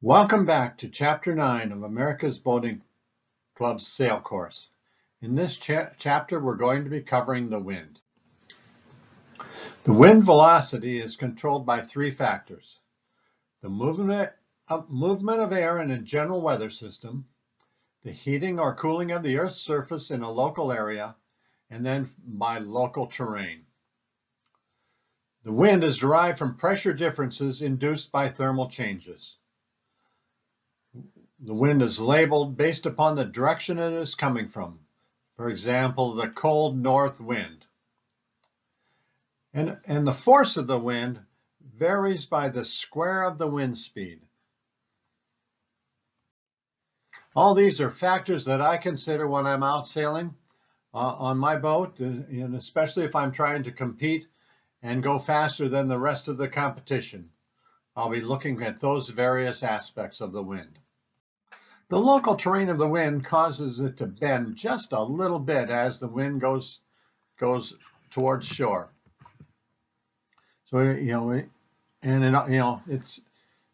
Welcome back to Chapter 9 of America's Boating Club's Sail Course. In this chapter, we're going to be covering the wind. The wind velocity is controlled by three factors: the movement of air in a general weather system, the heating or cooling of the Earth's surface in a local area, and then by local terrain. The wind is derived from pressure differences induced by thermal changes. The wind is labeled based upon the direction it is coming from. For example, the cold north wind. And the force of the wind varies by the square of the wind speed. All these are factors that I consider when I'm out sailing on my boat, and especially if I'm trying to compete and go faster than the rest of the competition. I'll be looking at those various aspects of the wind. The local terrain of the wind causes it to bend just a little bit as the wind goes towards shore. So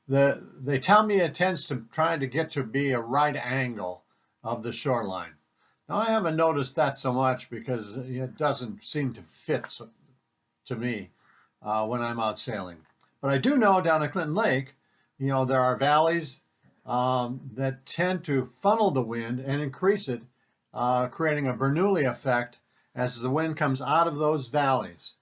they tell me it tends to try to get to be a right angle of the shoreline. Now I haven't noticed that so much because it doesn't seem to fit to me when I'm out sailing. But I do know down at Clinton Lake, there are valleys that tend to funnel the wind and increase it, creating a Bernoulli effect as the wind comes out of those valleys.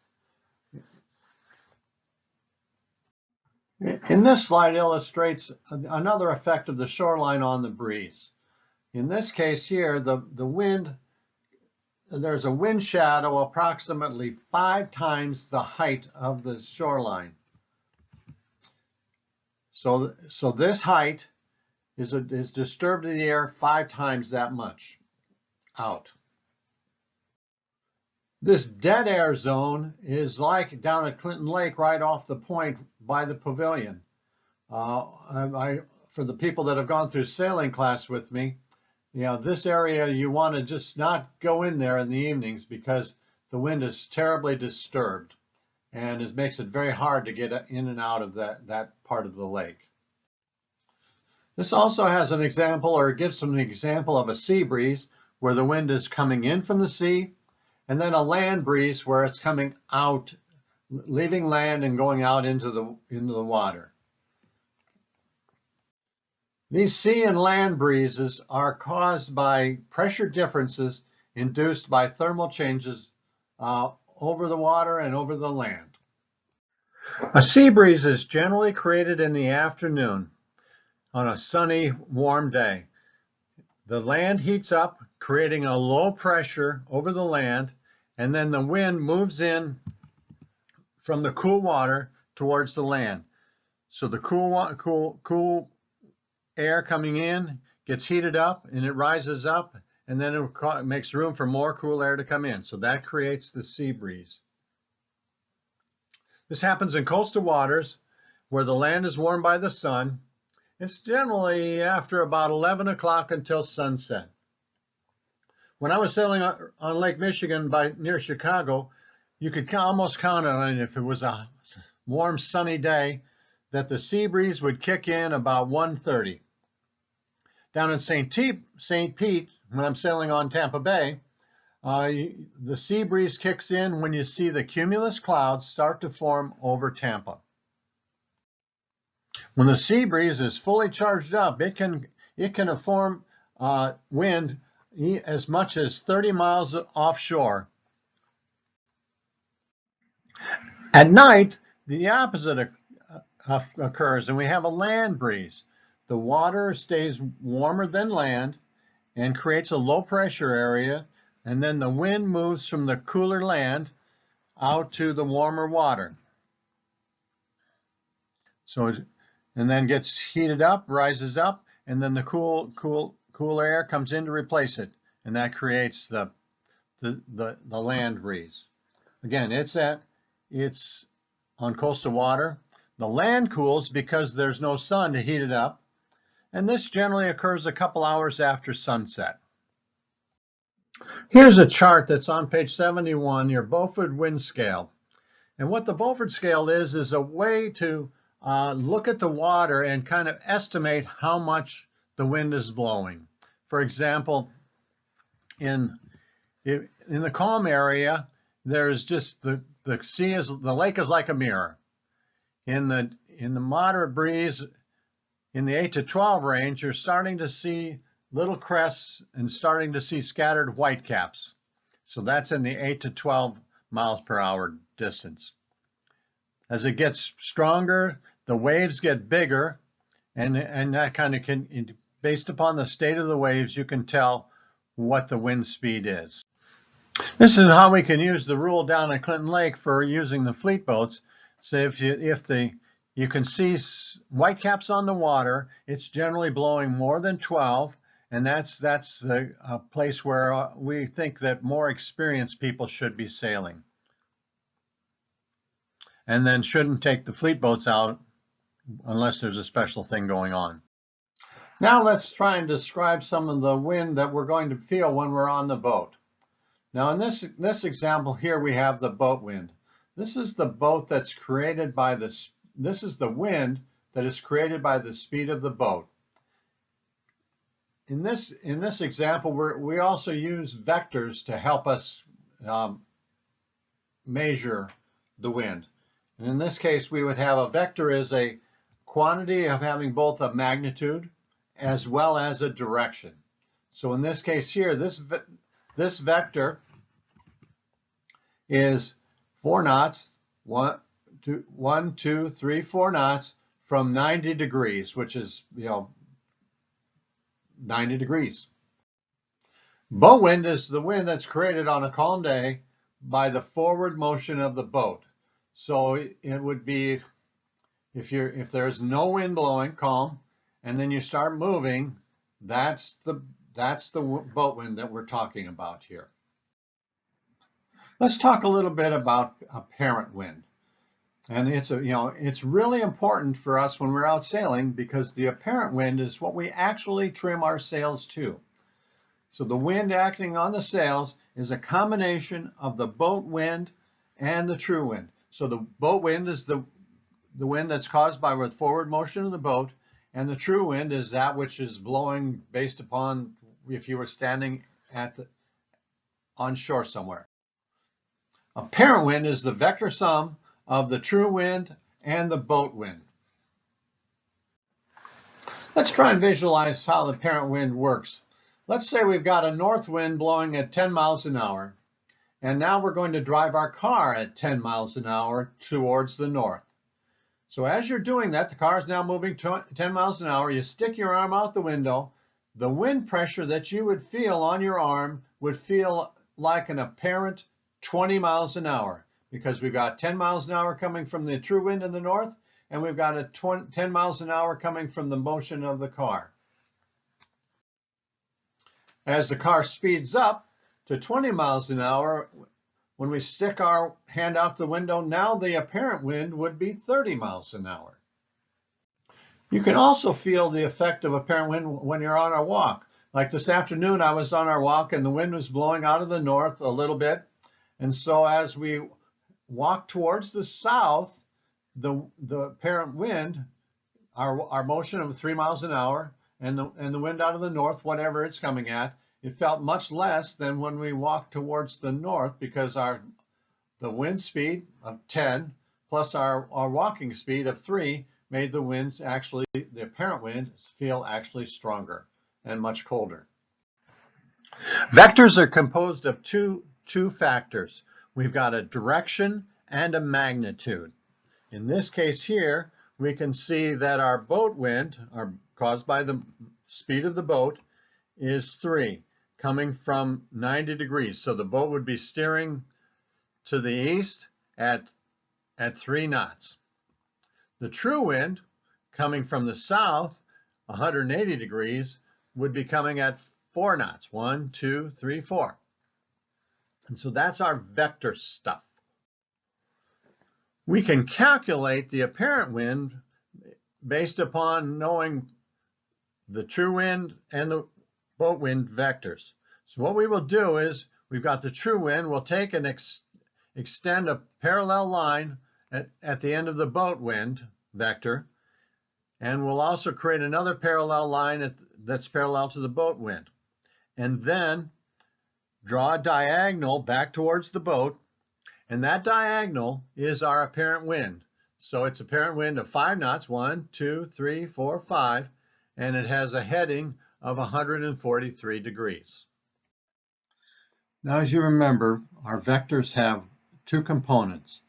In this slide illustrates another effect of the shoreline on the breeze. In this case here, the wind, there's a wind shadow approximately 5 times the height of the shoreline. So this height is disturbed in the air 5 times that much out. This dead air zone is like down at Clinton Lake right off the point by the pavilion. For the people that have gone through sailing class with me, this area you want to just not go in there in the evenings because the wind is terribly disturbed and it makes it very hard to get in and out of that part of the lake. This also has an example, or gives an example of a sea breeze where the wind is coming in from the sea, and then a land breeze where it's coming out, leaving land and going out into the water. These sea and land breezes are caused by pressure differences induced by thermal changes over the water and over the land. A sea breeze is generally created in the afternoon on a sunny, warm day. The land heats up, creating a low pressure over the land, and then the wind moves in from the cool water towards the land. So the cool air coming in gets heated up and it rises up, and then it makes room for more cool air to come in. So that creates the sea breeze. This happens in coastal waters where the land is warmed by the sun. It's generally after about 11 o'clock until sunset. When I was sailing on Lake Michigan near Chicago, you could almost count on it, if it was a warm sunny day, that the sea breeze would kick in about 1:30. Down in St. Pete, when I'm sailing on Tampa Bay, the sea breeze kicks in when you see the cumulus clouds start to form over Tampa. When the sea breeze is fully charged up, it can form wind as much as 30 miles offshore. At night, the opposite occurs, and we have a land breeze. The water stays warmer than land and creates a low pressure area, and then the wind moves from the cooler land out to the warmer water. And then gets heated up, rises up, and then the cool air comes in to replace it, and that creates the land breeze. Again, it's on coastal water. The land cools because there's no sun to heat it up, and this generally occurs a couple hours after sunset. Here's a chart that's on page 71, your Beaufort wind scale. And what the Beaufort scale is a way to look at the water and kind of estimate how much the wind is blowing. For example, in the calm area, there's just the lake is like a mirror. In the moderate breeze, in the 8 to 12 range, you're starting to see little crests and starting to see scattered whitecaps. So that's in the 8 to 12 miles per hour distance. As it gets stronger, the waves get bigger, and that kind of based upon the state of the waves, you can tell what the wind speed is. This is how we can use the rule down at Clinton Lake for using the fleet boats. So if you can see whitecaps on the water, it's generally blowing more than 12, and that's a place where we think that more experienced people should be sailing. And then shouldn't take the fleet boats out unless there's a special thing going on. Now let's try and describe some of the wind that we're going to feel when we're on the boat. Now in this example here, we have the boat wind. This is the boat that's created by this is the wind that is created by the speed of the boat. In this example, we also use vectors to help us measure the wind. And in this case, we would have a vector as a quantity of having both a magnitude as well as a direction. So in this case here, this vector is 4 knots, 1, 2, 3, 4 knots from 90 degrees, which is, 90 degrees. Boat wind is the wind that's created on a calm day by the forward motion of the boat. So it would be if there's no wind blowing, calm, and then you start moving, that's the boat wind that we're talking about here. Let's talk a little bit about apparent wind. And it's really important for us when we're out sailing, because the apparent wind is what we actually trim our sails to. So the wind acting on the sails is a combination of the boat wind and the true wind. So the boat wind is the wind that's caused by the forward motion of the boat, and the true wind is that which is blowing based upon if you were standing on shore somewhere. Apparent wind is the vector sum of the true wind and the boat wind. Let's try and visualize how the apparent wind works. Let's say we've got a north wind blowing at 10 miles an hour, and now we're going to drive our car at 10 miles an hour towards the north. So as you're doing that, the car is now moving 10 miles an hour. You stick your arm out the window. The wind pressure that you would feel on your arm would feel like an apparent 20 miles an hour, because we've got 10 miles an hour coming from the true wind in the north, and we've got a 10 miles an hour coming from the motion of the car. As the car speeds up to 20 miles an hour, when we stick our hand out the window, now the apparent wind would be 30 miles an hour. You can also feel the effect of apparent wind when you're on a walk. Like this afternoon, I was on our walk and the wind was blowing out of the north a little bit. And so as we walk towards the south, the apparent wind, our motion of 3 miles an hour, and the wind out of the north, whatever it's coming at, it felt much less than when we walked towards the north, because the wind speed of 10 plus our walking speed of 3 made the apparent wind feel actually stronger and much colder. Vectors are composed of two factors. We've got a direction and a magnitude. In this case here, we can see that our boat wind, caused by the speed of the boat, is 3, coming from 90 degrees. So the boat would be steering to the east at 3 knots. The true wind, coming from the south, 180 degrees, would be coming at 4 knots. 1, 2, 3, 4. And so that's our vector stuff. We can calculate the apparent wind based upon knowing the true wind and the boat wind vectors. So what we will do is, we've got the true wind, we'll take and extend a parallel line at the end of the boat wind, vector, and we'll also create another parallel line that's parallel to the boat wind. And then draw a diagonal back towards the boat, and that diagonal is our apparent wind. So it's apparent wind of 5 knots, 1, 2, 3, 4, 5, and it has a heading of 143 degrees. Now, as you remember, our vectors have two components,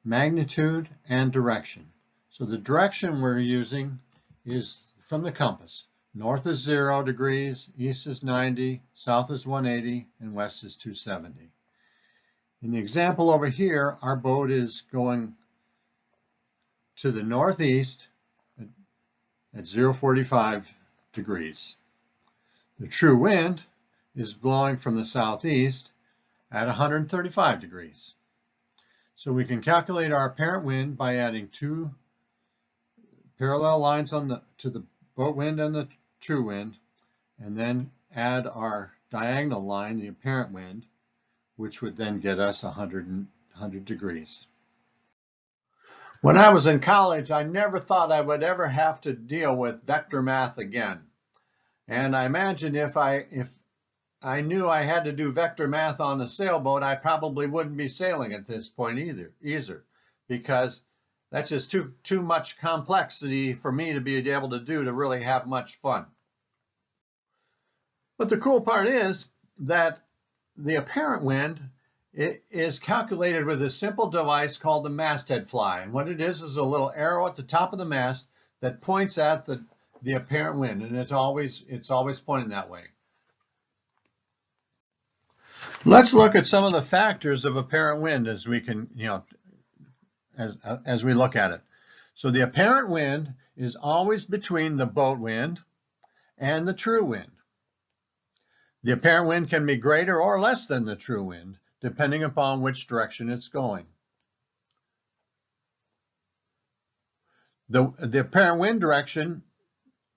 magnitude and direction. So the direction we're using is from the compass. North is 0 degrees, east is 90, south is 180, and west is 270. In the example over here, our boat is going to the northeast at 0.45 degrees. The true wind is blowing from the southeast at 135 degrees. So we can calculate our apparent wind by adding two parallel lines to the boat wind and the true wind, and then add our diagonal line, the apparent wind, which would then get us 100 degrees. When I was in college, I never thought I would ever have to deal with vector math again. And I imagine if I knew I had to do vector math on a sailboat, I probably wouldn't be sailing at this point either, because that's just too much complexity for me to be able to do to really have much fun. But the cool part is that the apparent wind is calculated with a simple device called the masthead fly. And what it is a little arrow at the top of the mast that points at the apparent wind, and it's always pointing that way. Let's look at some of the factors of apparent wind as we can, as we look at it. So the apparent wind is always between the boat wind and the true wind. The apparent wind can be greater or less than the true wind, depending upon which direction it's going. The apparent wind direction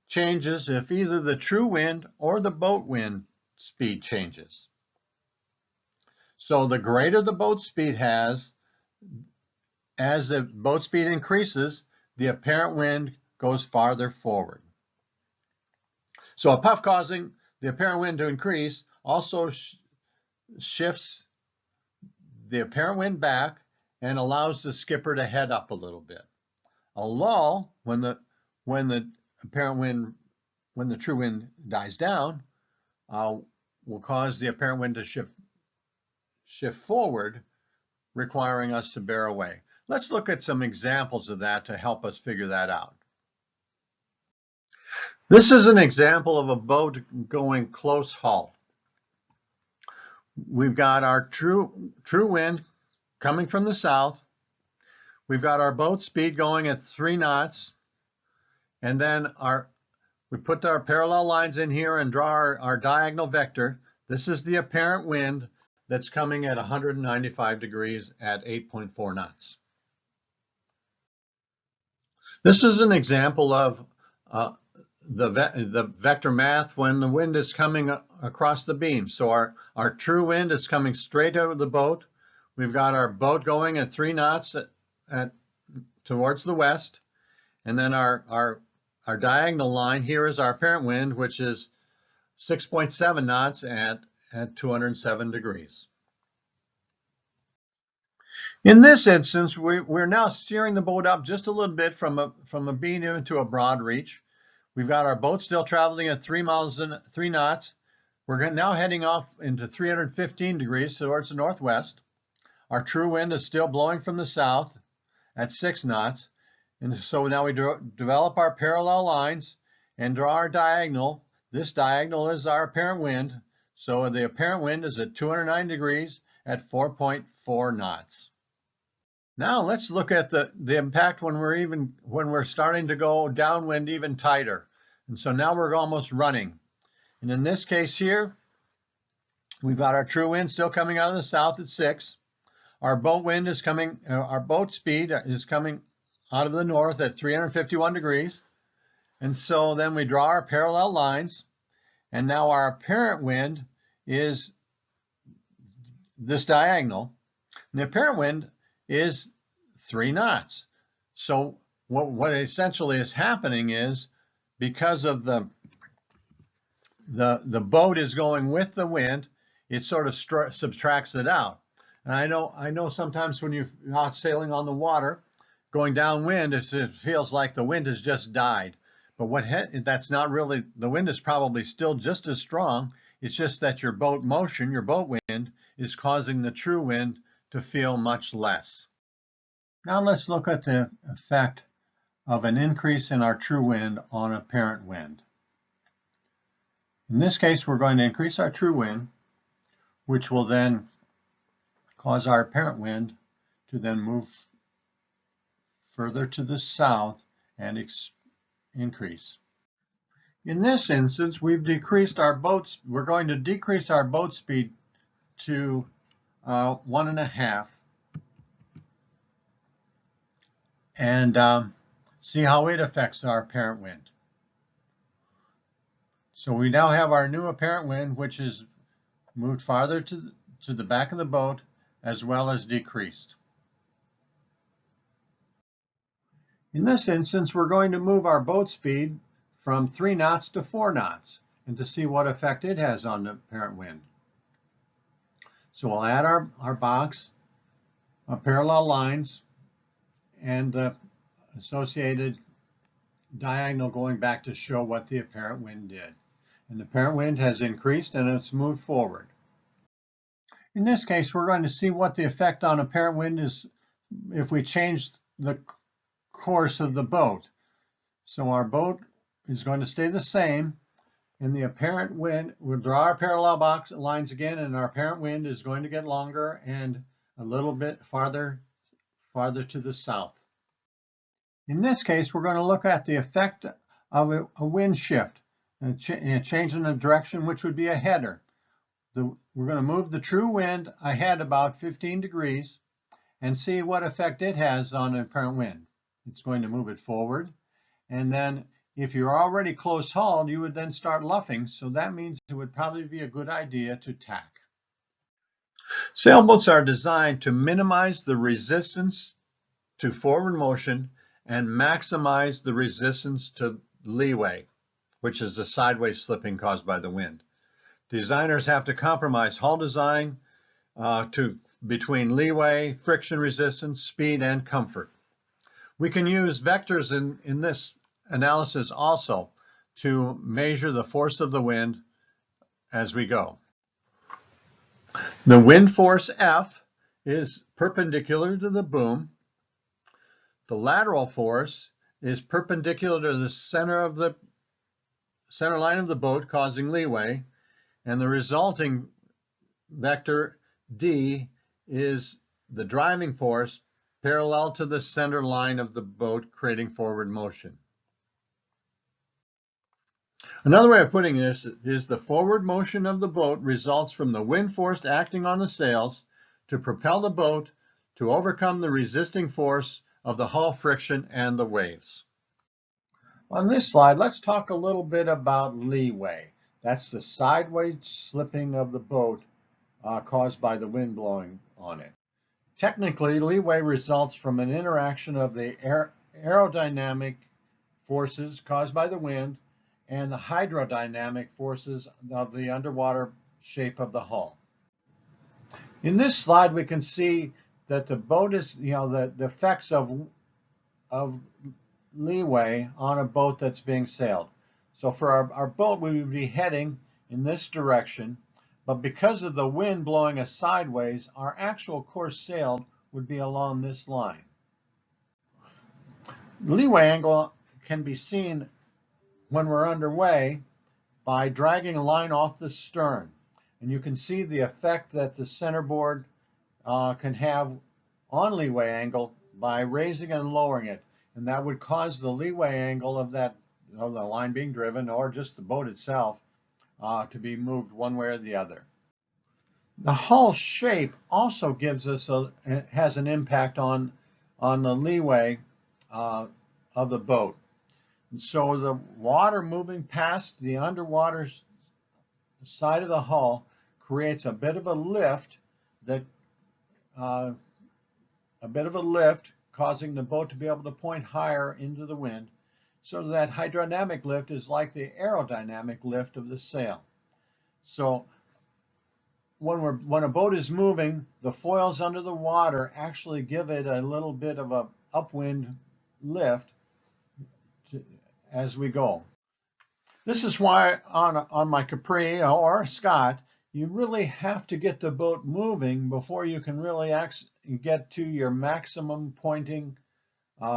changes if either the true wind or the boat wind speed changes. So the greater the boat speed has, as the boat speed increases, the apparent wind goes farther forward. So a puff causing the apparent wind to increase also shifts the apparent wind back and allows the skipper to head up a little bit. A lull, when the true wind dies down, will cause the apparent wind to shift forward, requiring us to bear away. Let's look at some examples of that to help us figure that out. This is an example of a boat going close haul. We've got our true wind coming from the south. We've got our boat speed going at 3 knots. And then we put our parallel lines in here and draw our diagonal vector. This is the apparent wind that's coming at 195 degrees at 8.4 knots. This is an example of the vector math when the wind is coming across the beam. So our true wind is coming straight out of the boat. We've got our boat going at 3 knots towards the west. And then our diagonal line here is our apparent wind, which is 6.7 knots at 207 degrees. In this instance, we're now steering the boat up just a little bit from a beam into a broad reach. We've got our boat still traveling at 3 knots. We're now heading off into 315 degrees towards the northwest. Our true wind is still blowing from the south at 6 knots. And so now we develop our parallel lines and draw our diagonal. This diagonal is our apparent wind. So the apparent wind is at 209 degrees at 4.4 knots. Now let's look at the impact when we're starting to go downwind even tighter. And so now we're almost running. And in this case here, we've got our true wind still coming out of the south at 6. Our boat wind is coming, our boat speed is coming out of the north at 351 degrees. And so then we draw our parallel lines. And now our apparent wind is this diagonal. And the apparent wind is 3 knots. So what essentially is happening is, because of the boat is going with the wind, it sort of subtracts it out. And I know sometimes when you're out sailing on the water, going downwind, it feels like the wind has just died. But that's not really, the wind is probably still just as strong. It's just that your boat motion, your boat wind, is causing the true wind to feel much less. Now let's look at the effect of an increase in our true wind on apparent wind. In this case, we're going to increase our true wind, which will then cause our apparent wind to then move further to the south and increase. In this instance, we've decreased our boats. We're going to decrease our boat speed to 1.5 and see how it affects our apparent wind. So we now have our new apparent wind, which is moved farther to the back of the boat, as well as decreased. In this instance, we're going to move our boat speed from 3 knots to 4 knots, and to see what effect it has on the apparent wind. So we'll add our box, our parallel lines, and the associated diagonal going back to show what the apparent wind did. And the apparent wind has increased and it's moved forward. In this case, we're going to see what the effect on apparent wind is if we change the course of the boat. So our boat is going to stay the same, and the apparent wind, we'll draw our parallel box lines again, and our apparent wind is going to get longer and a little bit farther to the south. In this case, we're going to look at the effect of a wind shift, a change in the direction, which would be a header. We're going to move the true wind ahead about 15 degrees and see what effect it has on the apparent wind. It's going to move it forward, and then if you're already close hauled, you would then start luffing, so that means it would probably be a good idea to tack. Sailboats are designed to minimize the resistance to forward motion and maximize the resistance to leeway, which is the sideways slipping caused by the wind. Designers have to compromise hull design between leeway, friction resistance, speed, and comfort. We can use vectors in this analysis also to measure the force of the wind as we go. The wind force F is perpendicular to the boom. The lateral force is perpendicular to the center line of the boat, causing leeway, and the resulting vector D is the driving force parallel to the center line of the boat, creating forward motion. Another way of putting this is the forward motion of the boat results from the wind force acting on the sails to propel the boat to overcome the resisting force of the hull friction and the waves. On this slide, let's talk a little bit about leeway. That's the sideways slipping of the boat caused by the wind blowing on it. Technically, leeway results from an interaction of the aerodynamic forces caused by the wind and the hydrodynamic forces of the underwater shape of the hull. In this slide, we can see that the boat is, the effects of leeway on a boat that's being sailed. So for our boat, we would be heading in this direction, but because of the wind blowing us sideways, our actual course sailed would be along this line. Leeway angle can be seen when we're underway by dragging a line off the stern. And you can see the effect that the centerboard can have on leeway angle by raising and lowering it. And that would cause the leeway angle of that, the line being driven or just the boat itself to be moved one way or the other. The hull shape also gives us has an impact on the leeway of the boat. And so the water moving past the underwater side of the hull creates a bit of a lift causing the boat to be able to point higher into the wind. So that hydrodynamic lift is like the aerodynamic lift of the sail. So when a boat is moving, the foils under the water actually give it a little bit of a upwind lift as we go. This is why on my Capri or Scott, you really have to get the boat moving before you can really get to your maximum pointing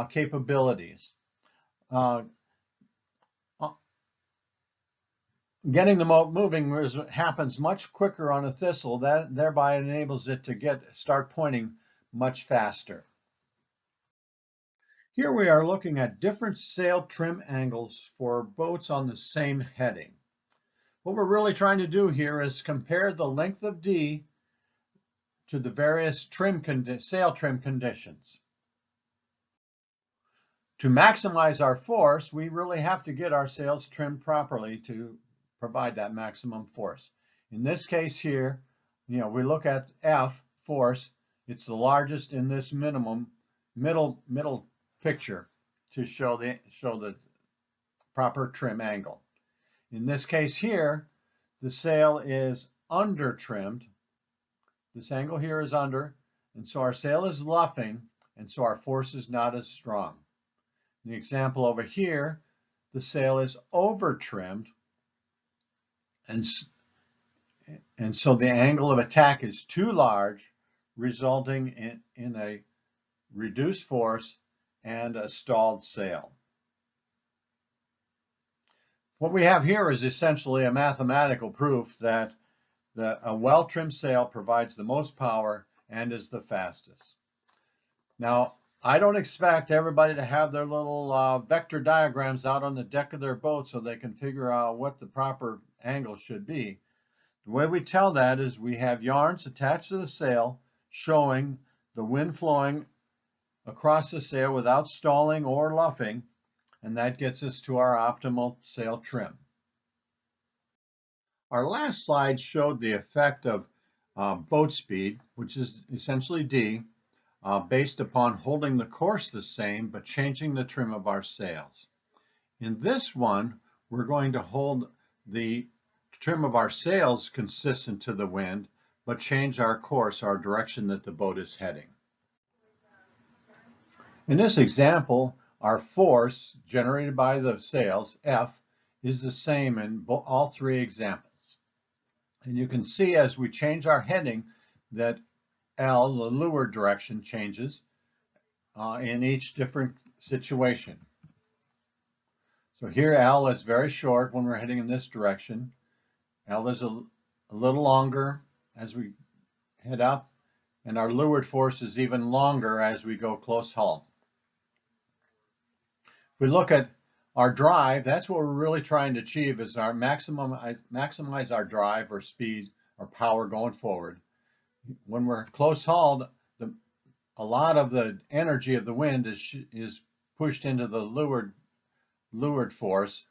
capabilities. Getting the boat moving happens much quicker on a thistle. That thereby enables it to start pointing much faster. Here we are looking at different sail trim angles for boats on the same heading. What we're really trying to do here is compare the length of D to the various sail trim conditions. To maximize our force, we really have to get our sails trimmed properly to provide that maximum force. In this case here, we look at F force. It's the largest in this middle picture to show the proper trim angle. In this case here, the sail is under trimmed. This angle here is under, and so our sail is luffing, and so our force is not as strong. In the example over here, the sail is over trimmed, and so the angle of attack is too large, resulting in a reduced force and a stalled sail. What we have here is essentially a mathematical proof that a well-trimmed sail provides the most power and is the fastest. Now, I don't expect everybody to have their little vector diagrams out on the deck of their boat so they can figure out what the proper angle should be. The way we tell that is we have yarns attached to the sail showing the wind flowing across the sail without stalling or luffing, and that gets us to our optimal sail trim. Our last slide showed the effect of boat speed, which is essentially D, based upon holding the course the same but changing the trim of our sails. In this one, we're going to hold the trim of our sails consistent to the wind, but change our course, our direction that the boat is heading. In this example, our force generated by the sails, F, is the same in all three examples. And you can see as we change our heading that L, the leeward direction, changes in each different situation. So here L is very short when we're heading in this direction. L is a little longer as we head up, and our leeward force is even longer as we go close haul. If we look at our drive, that's what we're really trying to achieve, is our maximize our drive or speed or power going forward. When we're close hauled, a lot of the energy of the wind is pushed into the leeward force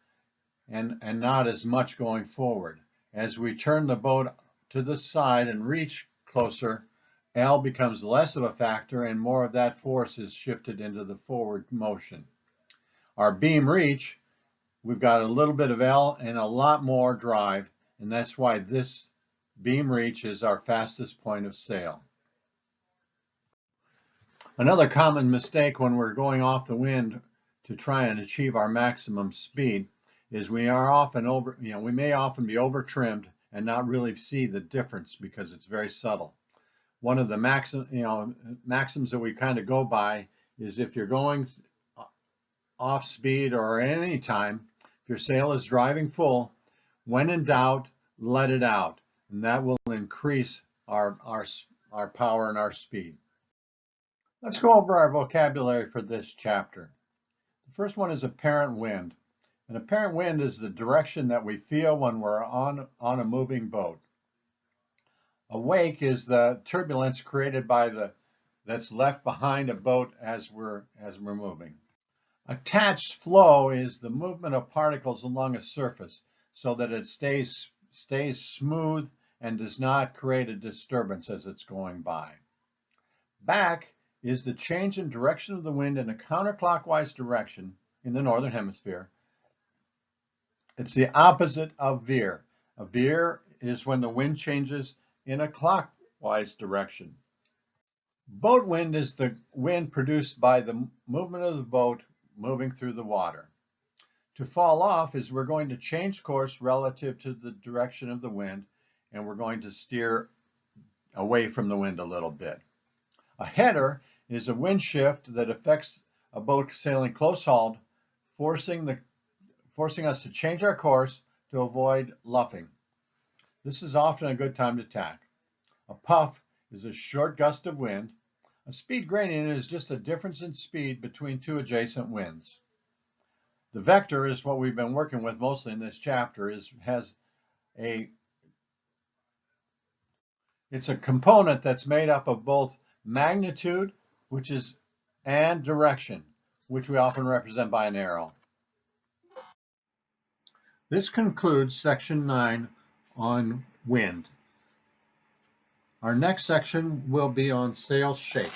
and not as much going forward. As we turn the boat to the side and reach closer, L becomes less of a factor and more of that force is shifted into the forward motion. Our beam reach, we've got a little bit of L and a lot more drive, and that's why this beam reach is our fastest point of sail. Another common mistake when we're going off the wind to try and achieve our maximum speed is we may often be over trimmed and not really see the difference because it's very subtle. One of the maxims that we kind of go by is if you're going off speed or at any time, if your sail is driving full, when in doubt, let it out, and that will increase our power and our speed. Let's go over our vocabulary for this chapter. The first one is apparent wind. An apparent wind is the direction that we feel when we're on a moving boat. A wake is the turbulence created by that's left behind a boat as we're moving. Attached flow is the movement of particles along a surface so that it stays smooth and does not create a disturbance as it's going by. Back is the change in direction of the wind in a counterclockwise direction in the northern hemisphere. It's the opposite of veer. A veer is when the wind changes in a clockwise direction. Boat wind is the wind produced by the movement of the boat moving through the water. To fall off is we're going to change course relative to the direction of the wind, and we're going to steer away from the wind a little bit. A header is a wind shift that affects a boat sailing close hauled, forcing us to change our course to avoid luffing. This is often a good time to tack. A puff is a short gust of wind. A speed gradient is just a difference in speed between two adjacent winds. The vector is what we've been working with mostly in this chapter. It's a component that's made up of both magnitude, and direction, which we often represent by an arrow. This concludes section 9 on wind. Our next section will be on sail shape.